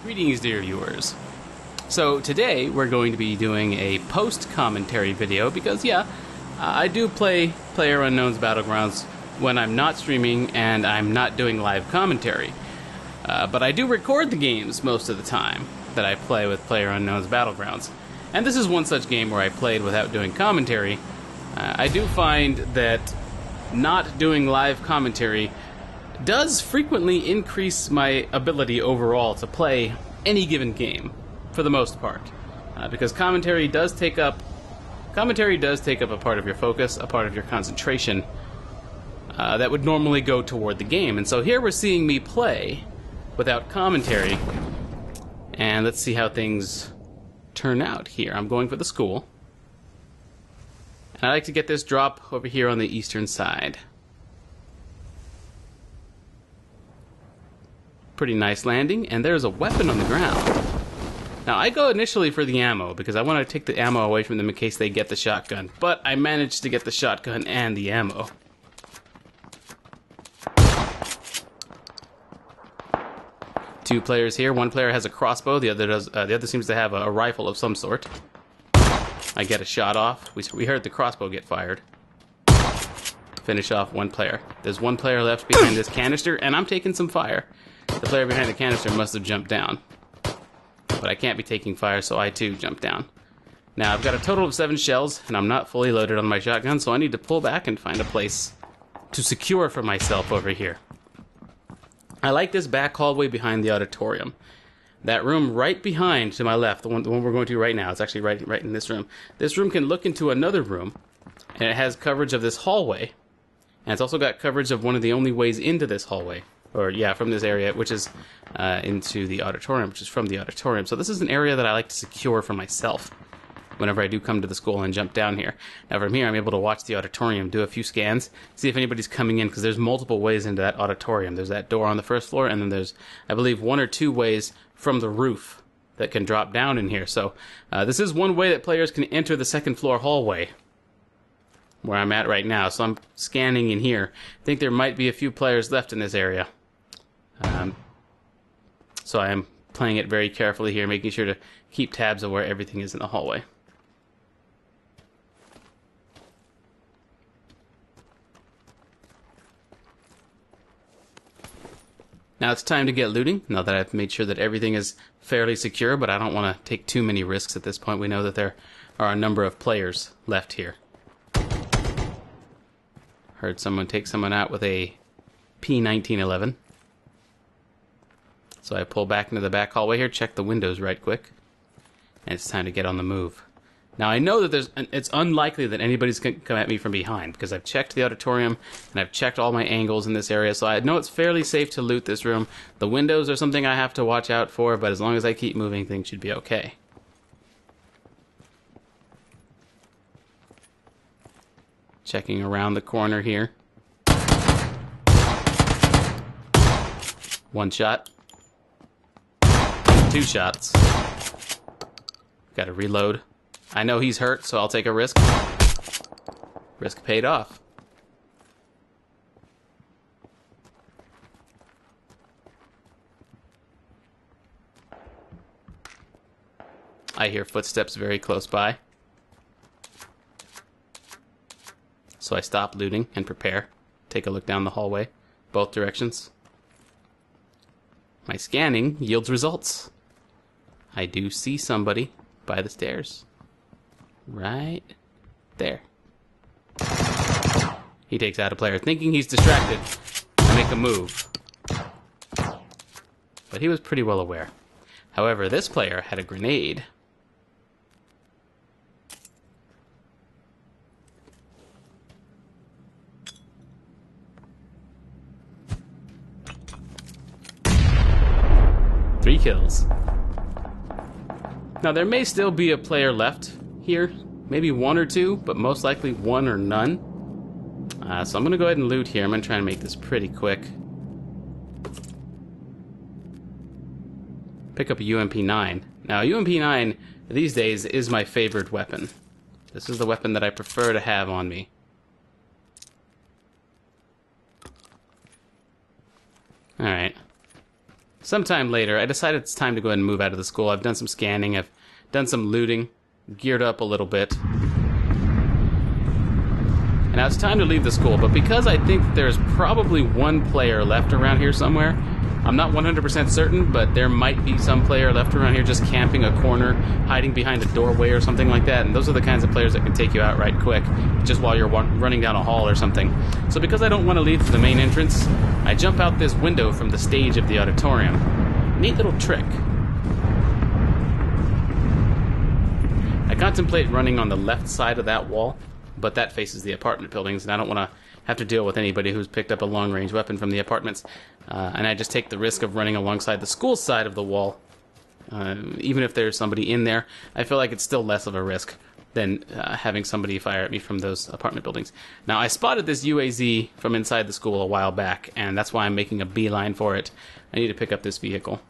Greetings, dear viewers. So today we're going to be doing a post-commentary video because, I do play Playerunknown's Battlegrounds when I'm not streaming and I'm not doing live commentary. But I do record the games most of the time that I play with Playerunknown's Battlegrounds. And this is one such game where I played without doing commentary. I do find that not doing live commentary does frequently increase my ability overall to play any given game, for the most part, because commentary does take up a part of your focus, a part of your concentration that would normally go toward the game. And so here we're seeing me play without commentary, and let's see how things turn out here. I'm going for the school, and I like to get this drop over here on the eastern side. Pretty nice landing, and there's a weapon on the ground. Now, I go initially for the ammo, because I want to take the ammo away from them in case they get the shotgun, but I managed to get the shotgun and the ammo. Two players here. One player has a crossbow, the other seems to have a rifle of some sort. I get a shot off. We heard the crossbow get fired. Finish off one player. There's one player left behind this canister, and I'm taking some fire. The player behind the canister must have jumped down. But I can't be taking fire, so I too jump down. Now, I've got a total of 7 shells, and I'm not fully loaded on my shotgun, so I need to pull back and find a place to secure for myself over here. I like this back hallway behind the auditorium. That room right behind to my left, the one we're going to right now, it's actually right in this room. This room can look into another room, and it has coverage of this hallway. And it's also got coverage of one of the only ways into this hallway. From this area, which is into the auditorium, which is from the auditorium. So this is an area that I like to secure for myself whenever I do come to the school and jump down here. Now from here, I'm able to watch the auditorium, do a few scans, see if anybody's coming in, because there's multiple ways into that auditorium. There's that door on the first floor, and then there's, I believe, 1 or 2 ways from the roof that can drop down in here. So this is one way that players can enter the second floor hallway, where I'm at right now. So I'm scanning in here. I think there might be a few players left in this area. So I am playing it very carefully here, making sure to keep tabs of where everything is in the hallway. Now it's time to get looting, now that I've made sure that everything is fairly secure, but I don't want to take too many risks at this point. We know that there are a number of players left here. Heard someone take someone out with a P1911. So I pull back into the back hallway here, check the windows right quick, and it's time to get on the move. Now I know that it's unlikely that anybody's going to come at me from behind, because I've checked the auditorium and I've checked all my angles in this area, so I know it's fairly safe to loot this room. The windows are something I have to watch out for, but as long as I keep moving, things should be okay. Checking around the corner here. 1 shot. 2 shots. Gotta reload. I know he's hurt, so I'll take a risk. Risk paid off. I hear footsteps very close by. So I stop looting and prepare. Take a look down the hallway, both directions. My scanning yields results. I do see somebody by the stairs. Right there. He takes out a player, thinking he's distracted. I make a move. But he was pretty well aware. However, this player had a grenade. Three kills. Now there may still be a player left here, maybe 1 or 2, but most likely 1 or none. So I'm going to go ahead and loot here. I'm going to try and make this pretty quick. Pick up a UMP9. Now UMP9 these days is my favorite weapon. This is the weapon that I prefer to have on me. Alright. Sometime later, I decided it's time to go ahead and move out of the school. I've done some scanning, I've done some looting, geared up a little bit. And now it's time to leave the school, but because I think there's probably one player left around here somewhere, I'm not 100% certain, but there might be some player left around here just camping a corner, hiding behind a doorway or something like that, and those are the kinds of players that can take you out right quick, just while you're running down a hall or something. So because I don't want to leave to the main entrance, I jump out this window from the stage of the auditorium. Neat little trick. I contemplate running on the left side of that wall, but that faces the apartment buildings, and I don't want to have to deal with anybody who's picked up a long-range weapon from the apartments. And I just take the risk of running alongside the school side of the wall. Even if there's somebody in there, I feel like it's still less of a risk than having somebody fire at me from those apartment buildings. Now, I spotted this UAZ from inside the school a while back, and that's why I'm making a beeline for it. I need to pick up this vehicle.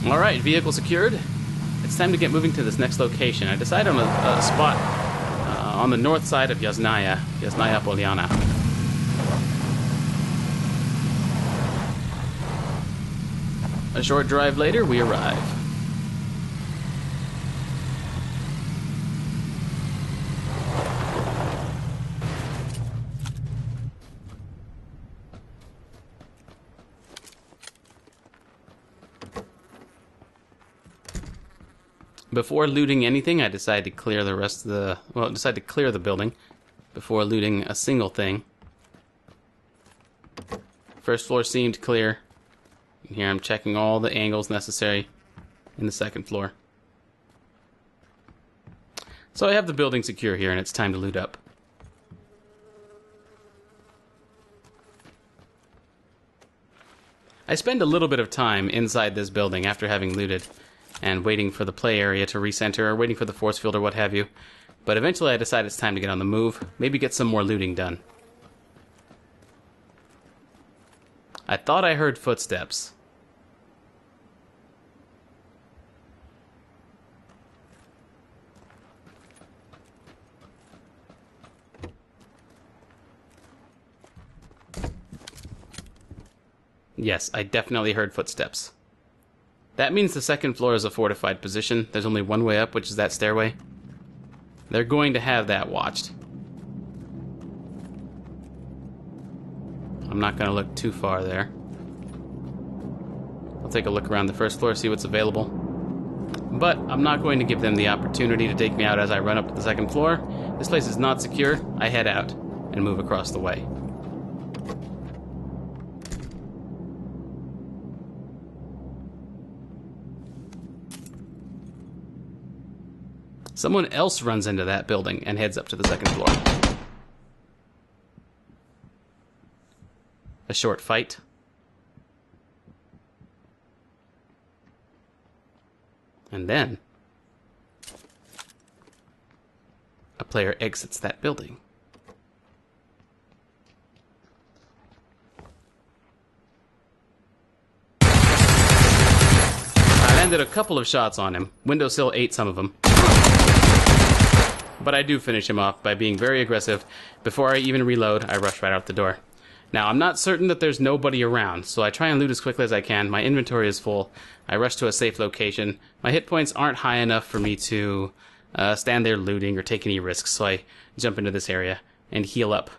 Alright, vehicle secured. It's time to get moving to this next location. I decided on a spot on the north side of Yasnaya Polyana. A short drive later, we arrive. Before looting anything, I decided to clear the rest of the... Well, decided to clear the building before looting a single thing. First floor seemed clear. And here I'm checking all the angles necessary in the second floor. So I have the building secure here, and it's time to loot up. I spend a little bit of time inside this building after having looted, and waiting for the play area to recenter, or waiting for the force field or what have you. But eventually I decide it's time to get on the move, maybe get some more looting done. I thought I heard footsteps. Yes, I definitely heard footsteps. That means the second floor is a fortified position. There's only one way up, which is that stairway. They're going to have that watched. I'm not going to look too far there. I'll take a look around the first floor, see what's available. But I'm not going to give them the opportunity to take me out as I run up to the second floor. This place is not secure. I head out and move across the way. Someone else runs into that building and heads up to the second floor. A short fight. And then a player exits that building. I landed a couple of shots on him. Windowsill ate some of them. But I do finish him off by being very aggressive. Before I even reload, I rush right out the door. Now, I'm not certain that there's nobody around, so I try and loot as quickly as I can. My inventory is full. I rush to a safe location. My hit points aren't high enough for me to stand there looting or take any risks, so I jump into this area and heal up.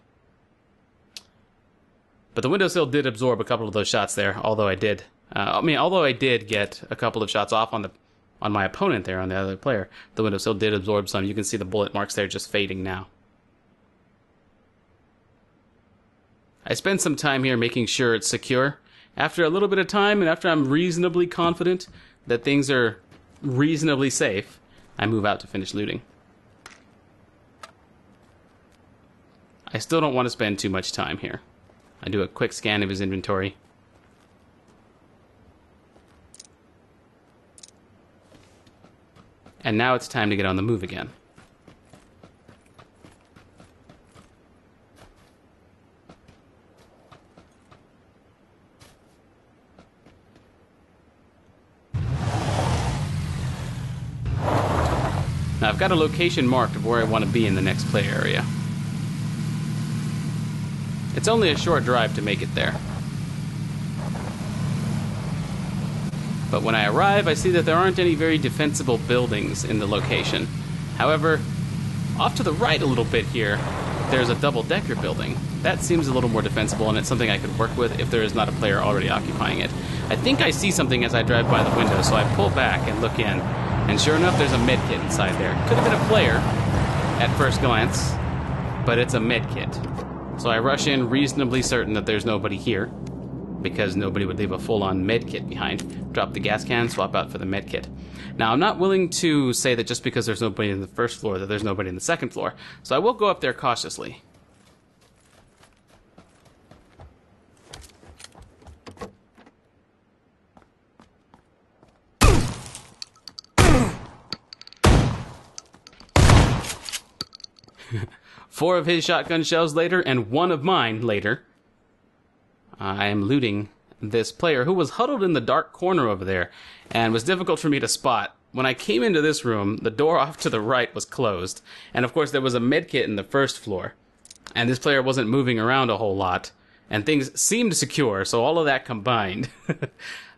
But the windowsill did absorb a couple of those shots there, although I did get a couple of shots off on my opponent there, on the other player. The windowsill did absorb some. You can see the bullet marks there just fading now. I spend some time here making sure it's secure. After a little bit of time, and after I'm reasonably confident that things are reasonably safe, I move out to finish looting. I still don't want to spend too much time here. I do a quick scan of his inventory. And now it's time to get on the move again. Now I've got a location marked of where I want to be in the next play area. It's only a short drive to make it there. But when I arrive, I see that there aren't any very defensible buildings in the location. However, off to the right a little bit here, there's a double-decker building. That seems a little more defensible, and it's something I could work with if there is not a player already occupying it. I think I see something as I drive by the window, so I pull back and look in. And sure enough, there's a medkit inside there. Could have been a player at first glance, but it's a medkit. So I rush in reasonably certain that there's nobody here, because nobody would leave a full-on medkit behind. Drop the gas can, swap out for the medkit. Now, I'm not willing to say that just because there's nobody in the first floor that there's nobody in the second floor, so I will go up there cautiously. Four of his shotgun shells later, and one of mine later, I am looting this player who was huddled in the dark corner over there and was difficult for me to spot. When I came into this room, the door off to the right was closed, and of course there was a medkit in the first floor, and this player wasn't moving around a whole lot, and things seemed secure, so all of that combined,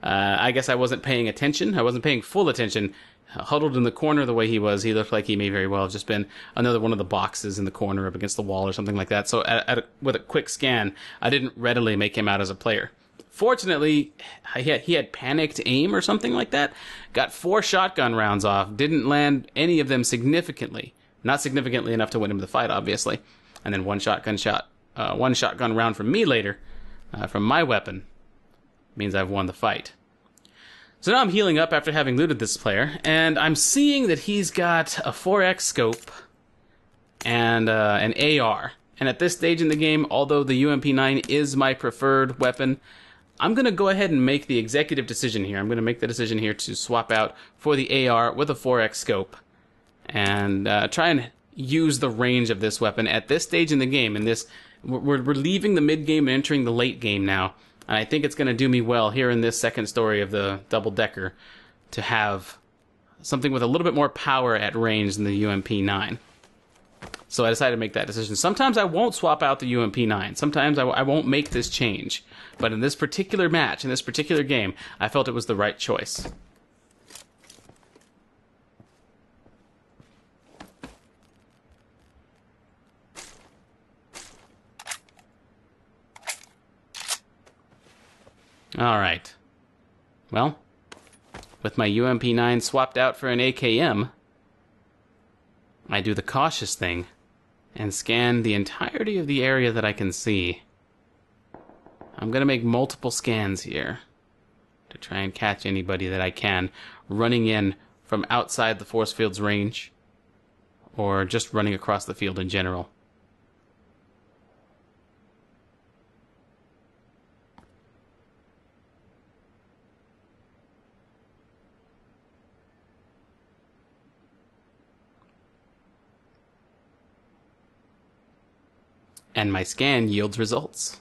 I guess I wasn't paying attention. I wasn't paying full attention. Huddled in the corner the way he was, he looked like he may very well have just been another one of the boxes in the corner up against the wall or something like that. So with a quick scan, I didn't readily make him out as a player. Fortunately, he had panicked aim or something like that. Got 4 shotgun rounds off. Didn't land any of them significantly. Not significantly enough to win him the fight, obviously. And then one shotgun round from me later, from my weapon, means I've won the fight. So now I'm healing up after having looted this player, and I'm seeing that he's got a 4X scope and an AR. And at this stage in the game, although the UMP9 is my preferred weapon, I'm going to go ahead and make the executive decision here. I'm going to make the decision here to swap out for the AR with a 4X scope and try and use the range of this weapon at this stage in the game. And we're leaving the mid-game and entering the late game now. And I think it's going to do me well here in this second story of the double-decker to have something with a little bit more power at range than the UMP9. So I decided to make that decision. Sometimes I won't swap out the UMP9. Sometimes I won't make this change. But in this particular match, in this particular game, I felt it was the right choice. Alright. Well, with my UMP9 swapped out for an AKM, I do the cautious thing and scan the entirety of the area that I can see. I'm going to make multiple scans here to try and catch anybody that I can running in from outside the force field's range or just running across the field in general. And my scan yields results.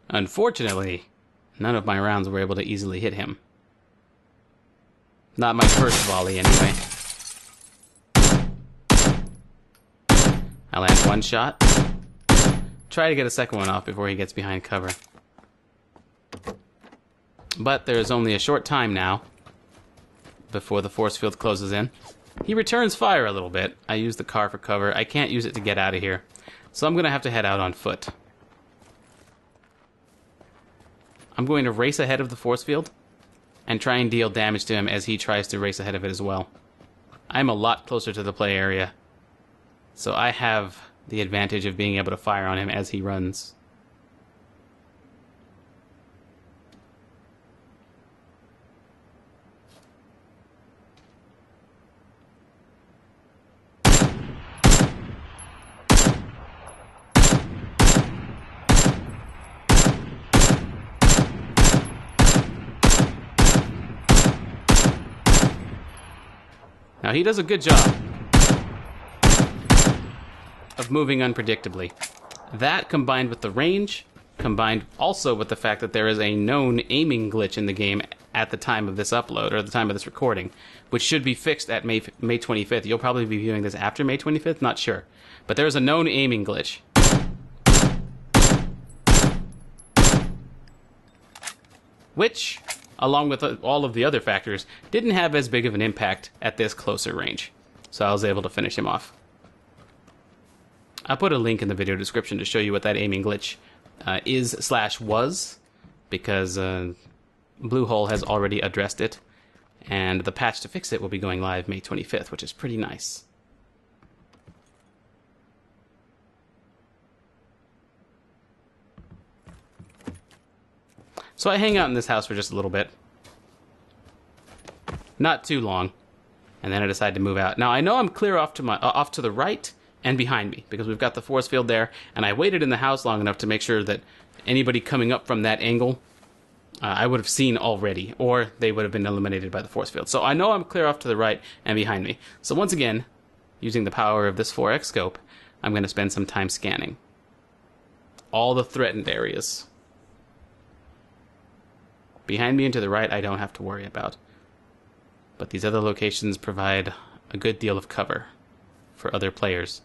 Unfortunately, none of my rounds were able to easily hit him. Not my first volley, anyway. I land one shot. Try to get a second one off before he gets behind cover. But there is only a short time now before the force field closes in. He returns fire a little bit. I use the car for cover. I can't use it to get out of here. So I'm going to have to head out on foot. I'm going to race ahead of the force field and try and deal damage to him as he tries to race ahead of it as well. I'm a lot closer to the play area, so I have the advantage of being able to fire on him as he runs. Now, he does a good job of moving unpredictably. That, combined with the range, combined also with the fact that there is a known aiming glitch in the game at the time of this upload, or the time of this recording, which should be fixed at May 25th. You'll probably be viewing this after May 25th, not sure. But there is a known aiming glitch. Which, along with all of the other factors, didn't have as big of an impact at this closer range. So I was able to finish him off. I'll put a link in the video description to show you what that aiming glitch is/was, because Bluehole has already addressed it, and the patch to fix it will be going live May 25th, which is pretty nice. So I hang out in this house for just a little bit. Not too long. And then I decide to move out. Now I know I'm clear off to the right and behind me, because we've got the force field there, and I waited in the house long enough to make sure that anybody coming up from that angle I would have seen already, or they would have been eliminated by the force field. So I know I'm clear off to the right and behind me. So once again, using the power of this 4X scope, I'm going to spend some time scanning all the threatened areas. Behind me and to the right I don't have to worry about, but these other locations provide a good deal of cover for other players.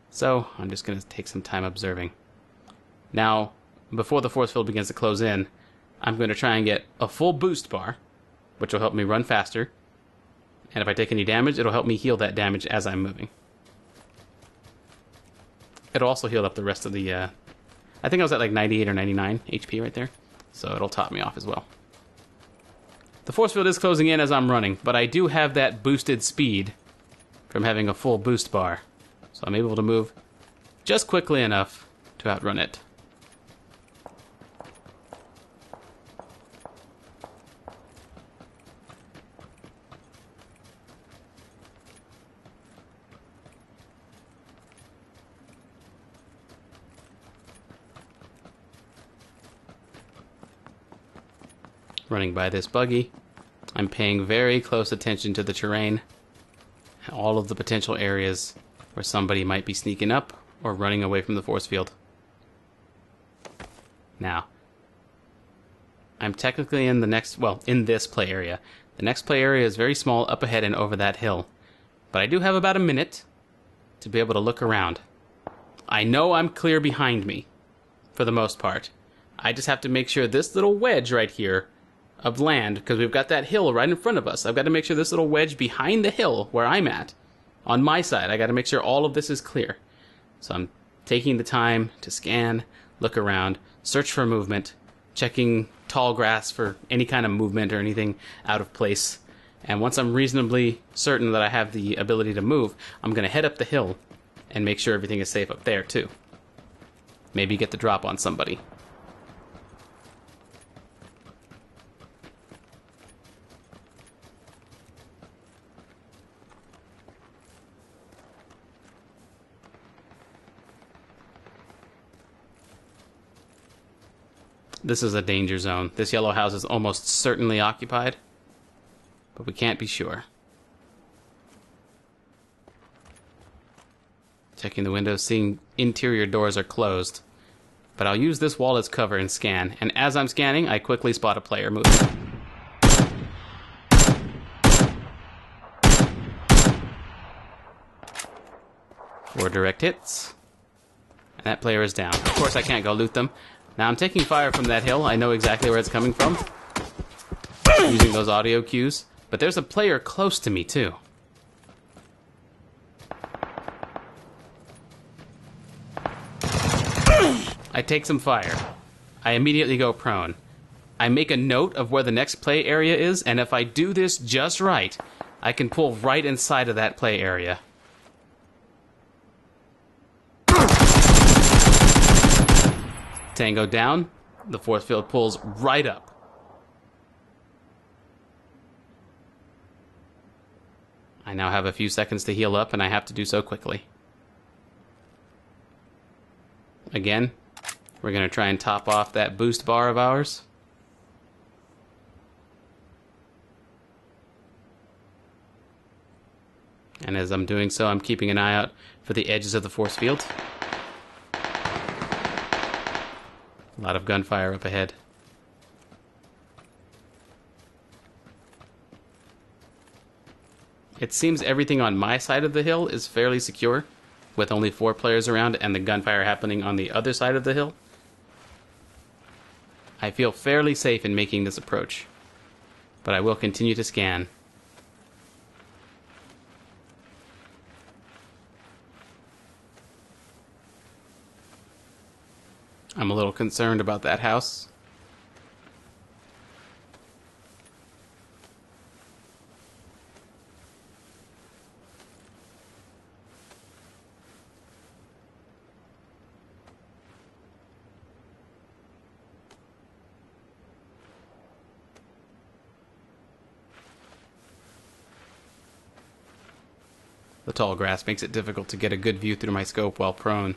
So I'm just going to take some time observing. Now, before the force field begins to close in, I'm going to try and get a full boost bar, which will help me run faster. And if I take any damage, it'll help me heal that damage as I'm moving. It'll also heal up the rest of the... I think I was at like 98 or 99 HP right there. So it'll top me off as well. The force field is closing in as I'm running, but I do have that boosted speed from having a full boost bar. So I'm able to move just quickly enough to outrun it. Running by this buggy, I'm paying very close attention to the terrain, all of the potential areas where somebody might be sneaking up or running away from the force field. Now, I'm technically in the next, well, in this play area. The next play area is very small up ahead and over that hill, but I do have about a minute to be able to look around. I know I'm clear behind me, for the most part. I just have to make sure this little wedge right here of land, because we've got that hill right in front of us. I've got to make sure this little wedge behind the hill where I'm at, on my side, I got to make sure all of this is clear. So I'm taking the time to scan, look around, search for movement, checking tall grass for any kind of movement or anything out of place. And once I'm reasonably certain that I have the ability to move, I'm going to head up the hill and make sure everything is safe up there too. Maybe get the drop on somebody. This is a danger zone. This yellow house is almost certainly occupied, but we can't be sure. Checking the windows, seeing interior doors are closed. But I'll use this wall as cover and scan, and as I'm scanning, I quickly spot a player moving. Four direct hits. And that player is down. Of course I can't go loot them. Now I'm taking fire from that hill. I know exactly where it's coming from, using those audio cues. But there's a player close to me too. I take some fire. I immediately go prone. I make a note of where the next play area is, and if I do this just right, I can pull right inside of that play area. Tango down, the force field pulls right up. I now have a few seconds to heal up, and I have to do so quickly. Again, we're going to try and top off that boost bar of ours. And as I'm doing so, I'm keeping an eye out for the edges of the force field. A lot of gunfire up ahead. It seems everything on my side of the hill is fairly secure, with only 4 players around and the gunfire happening on the other side of the hill. I feel fairly safe in making this approach, but I will continue to scan. I'm a little concerned about that house. The tall grass makes it difficult to get a good view through my scope while prone.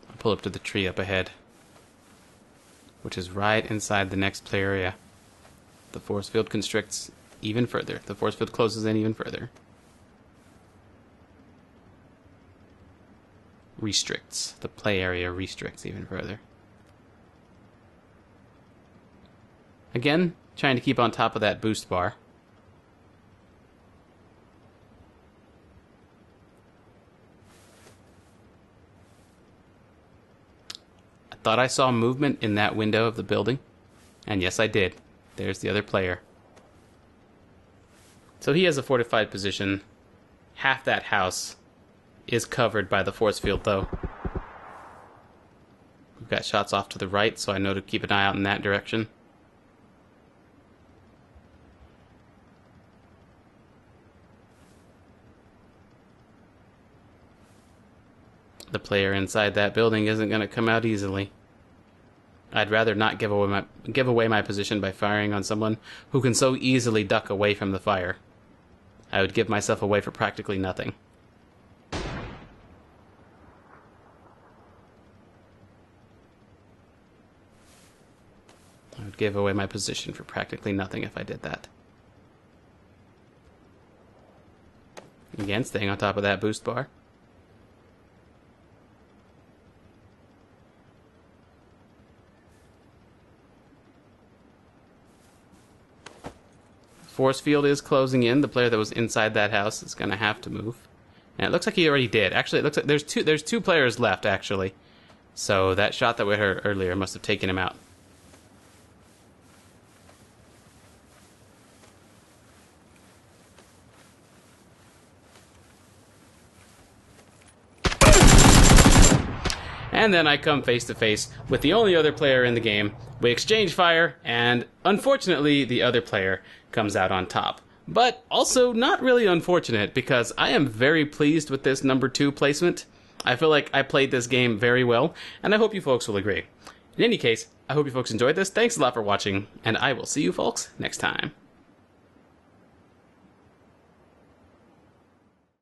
I'll pull up to the tree up ahead, which is right inside the next play area. The force field constricts even further. The force field closes in even further. Restricts. The play area restricts even further. Again, trying to keep on top of that boost bar. Thought I saw movement in that window of the building, and yes, I did. There's the other player. So he has a fortified position. Half that house is covered by the force field, though. We've got shots off to the right, so I know to keep an eye out in that direction. The player inside that building isn't going to come out easily. I'd rather not give away my position by firing on someone who can so easily duck away from the fire. I would give myself away for practically nothing. I would give away my position for practically nothing if I did that. Again, staying on top of that boost bar. Force field is closing in. The player that was inside that house is going to have to move. And it looks like he already did. Actually, it looks like there's two players left, actually. So that shot that we heard earlier must have taken him out. And then I come face to face with the only other player in the game. We exchange fire, and unfortunately, the other player comes out on top. But also not really unfortunate, because I am very pleased with this number 2 placement. I feel like I played this game very well, and I hope you folks will agree. In any case, I hope you folks enjoyed this. Thanks a lot for watching, and I will see you folks next time.